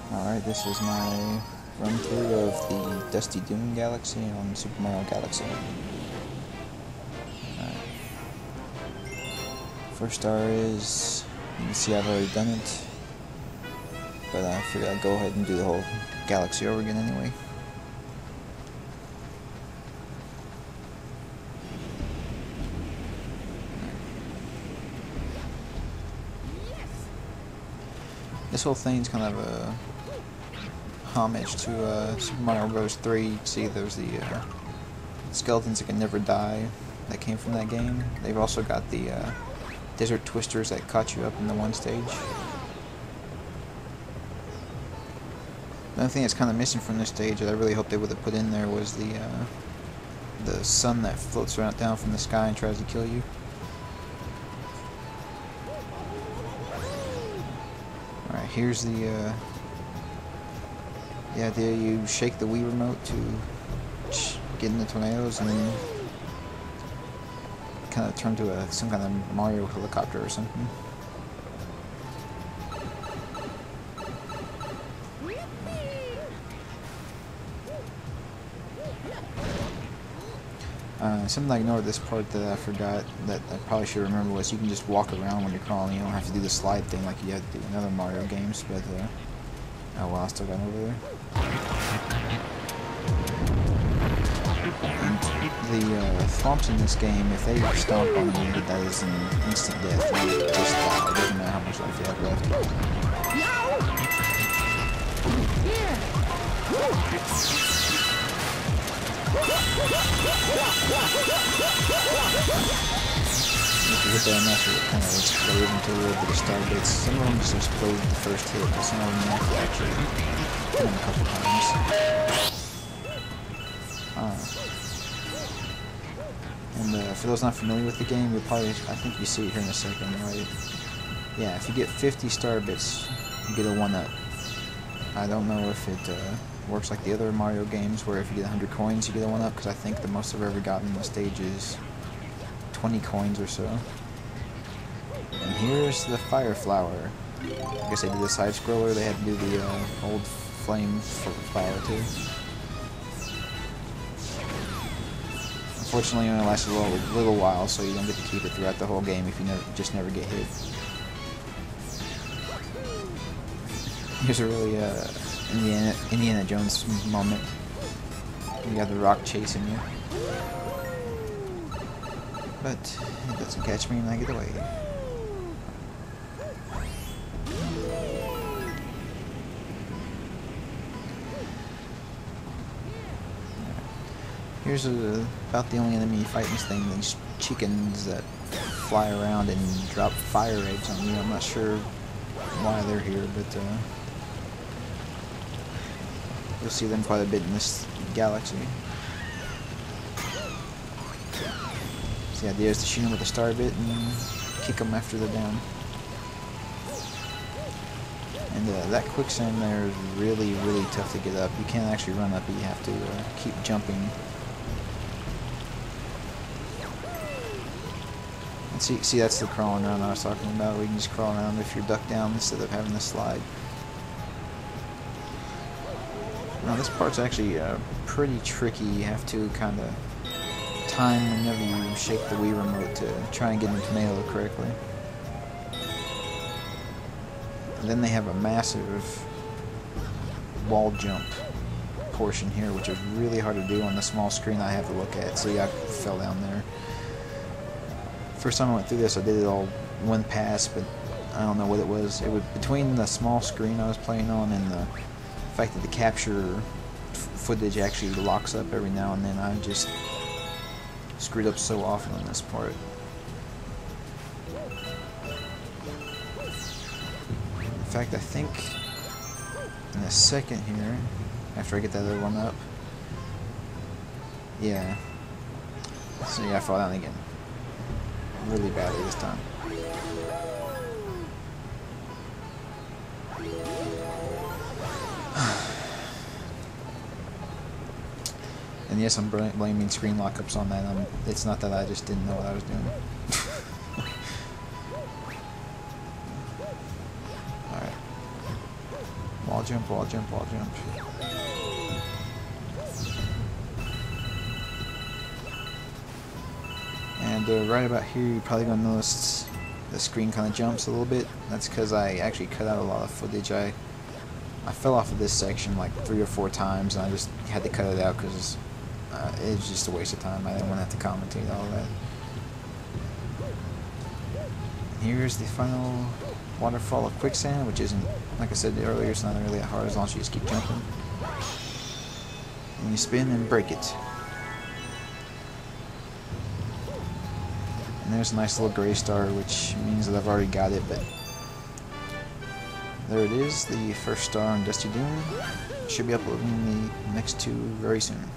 Alright, this is my run through of the Dusty Dune Galaxy on Super Mario Galaxy. Alright. First star is, you can see I've already done it, but I figured I'd go ahead and do the whole galaxy over again anyway. This whole thing's kind of a homage to Super Mario Bros. 3. You can see there's the skeletons that can never die that came from that game. They've also got the desert twisters that caught you up in the one stage. Another thing that's kind of missing from this stage that I really hope they would have put in there was the sun that floats around down from the sky and tries to kill you. Alright, here's the idea. You shake the Wii remote to get in the tornadoes and then kind of turn to some kind of Mario helicopter or something. Something I ignored this part that I forgot that I probably should remember was you can just walk around when you're crawling. You don't have to do the slide thing like you have to do in other Mario games, but oh well, I still got over there. And the thwomps in this game, if they stomp on you, that is an instant death. You just die. It doesn't matter how much life you have left. If you hit that enough, it kind of explodes into a little bit of star bits. Some of them just explode the first hit, but some of them you have to actually hit them a couple times. And for those not familiar with the game, you'll probably, I think you see it here in a second, right? Yeah, if you get 50 star bits, you get a 1-up. I don't know if it works like the other Mario games, where if you get 100 coins, you get a 1-up, because I think the most I've ever gotten in the stage is 20 coins or so. And here's the fire flower. I guess they did the side scroller, they had to do the old flame flower too. Unfortunately, it only lasts a little while, so you don't get to keep it throughout the whole game if you never get hit. Here's a really Indiana Jones moment. You got the rock chasing you. But it doesn't catch me and I get away. Here's about the only enemy you fight in this thing, these chickens that fly around and drop fire eggs on you. I'm not sure why they're here, but you'll see them quite a bit in this galaxy. So the idea is to shoot them with a star bit and kick them after they're down. And that quicksand there is really, really tough to get up. You can't actually run up it, you have to keep jumping. And see, that's the crawling around I was talking about, where you can just crawl around if you're ducked down instead of having to slide. Now this part's actually pretty tricky. You have to kind of time whenever you shake the Wii remote to try and get in the tornado correctly. And then they have a massive wall jump portion here, which is really hard to do on the small screen I have to look at. See, I fell down there. First time I went through this, I did it all one pass, but I don't know what it was. It was between the small screen I was playing on and the fact that the capture footage actually locks up every now and then. I just screwed up so often on this part. In fact, I think in a second here, after I get that other one up, yeah. So yeah, I fall down again. Really badly this time. And yes, I'm blaming screen lockups on that. It's not that I just didn't know what I was doing. Alright. wall jump, wall jump, wall jump. And right about here, you're probably going to notice the screen kind of jumps a little bit. That's because I actually cut out a lot of footage. I fell off of this section like 3 or 4 times, and I just had to cut it out because it was just a waste of time. I didn't want to have to commentate all that. Here's the final waterfall of quicksand, which isn't, like I said earlier, it's not really that hard as long as you just keep jumping. And you spin and break it. And there's a nice little gray star, which means that I've already got it, but there it is, the first star on Dusty Dune. Should be uploading the next 2 very soon.